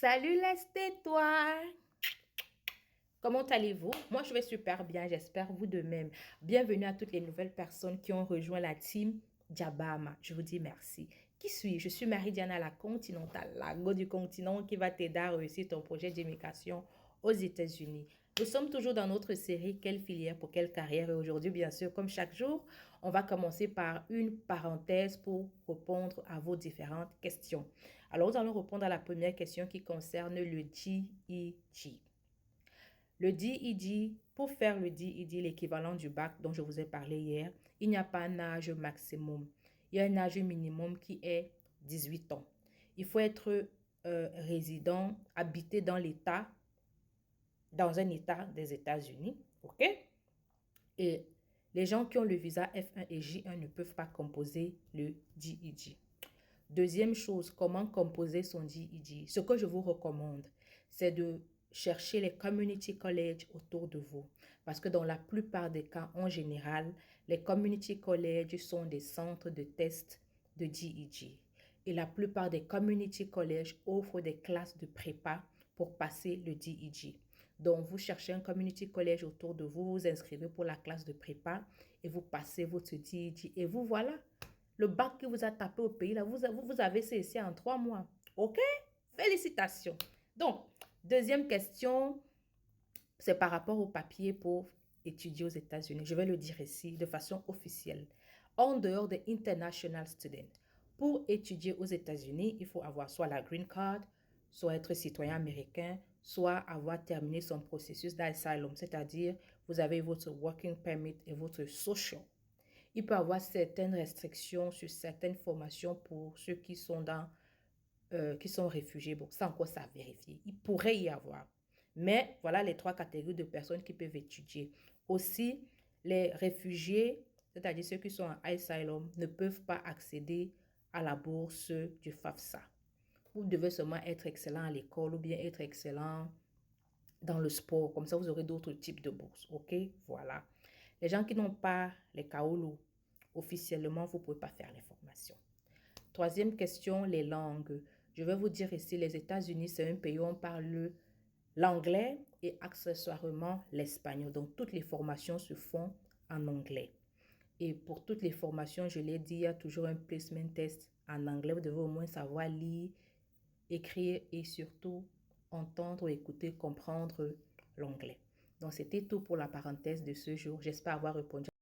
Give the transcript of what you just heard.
Salut les toi. Comment allez-vous? Moi, je vais super bien, j'espère vous de même. Bienvenue à toutes les nouvelles personnes qui ont rejoint la team Jabama. Je vous dis merci. Qui suis-je? Je suis Marie-Diana, la continentale, la go du continent qui va t'aider à réussir ton projet d'immigration aux États-Unis. Nous sommes toujours dans notre série Quelle filière pour quelle carrière? Et aujourd'hui, bien sûr, comme chaque jour, on va commencer par une parenthèse pour répondre à vos différentes questions. Alors, nous allons répondre à la première question qui concerne le GEG. Le DED, pour faire le DED, l'équivalent du bac dont je vous ai parlé hier, il n'y a pas un âge maximum. Il y a un âge minimum qui est 18 ans. Il faut être résident, habiter dans un État des États-Unis, ok? Et les gens qui ont le visa F1 et J1 ne peuvent pas composer le DED. Deuxième chose, comment composer son DED? Ce que je vous recommande, c'est de chercher les community colleges autour de vous. Parce que dans la plupart des cas, en général, les community colleges sont des centres de tests de DED. Et la plupart des community colleges offrent des classes de prépa pour passer le DED. Donc, vous cherchez un community college autour de vous, vous inscrivez pour la classe de prépa et vous passez votre DED. Et vous voilà. Le bac qui vous a tapé au pays, là, vous avez cessé en 3 mois. OK? Félicitations. Donc, deuxième question, c'est par rapport au papier pour étudier aux États-Unis. Je vais le dire ici de façon officielle. En dehors des international students, pour étudier aux États-Unis, il faut avoir soit la green card, soit être citoyen américain, soit avoir terminé son processus d'asylum, c'est-à-dire vous avez votre working permit et votre social. Il peut y avoir certaines restrictions sur certaines formations pour ceux qui sont réfugiés. Bon, ça encore, ça a vérifié. Il pourrait y avoir. Mais voilà les 3 catégories de personnes qui peuvent étudier. Aussi, les réfugiés, c'est-à-dire ceux qui sont en asylum, ne peuvent pas accéder à la bourse du FAFSA. Vous devez seulement être excellent à l'école ou bien être excellent dans le sport. Comme ça, vous aurez d'autres types de bourses. OK? Voilà. Les gens qui n'ont pas les KOLO, officiellement, vous ne pouvez pas faire les formations. Troisième question, les langues. Je vais vous dire ici, les États-Unis, c'est un pays où on parle l'anglais et accessoirement l'espagnol. Donc, toutes les formations se font en anglais. Et pour toutes les formations, je l'ai dit, il y a toujours un placement test en anglais. Vous devez au moins savoir lire, écrire et surtout entendre, écouter, comprendre l'anglais. Donc, c'était tout pour la parenthèse de ce jour. J'espère avoir répondu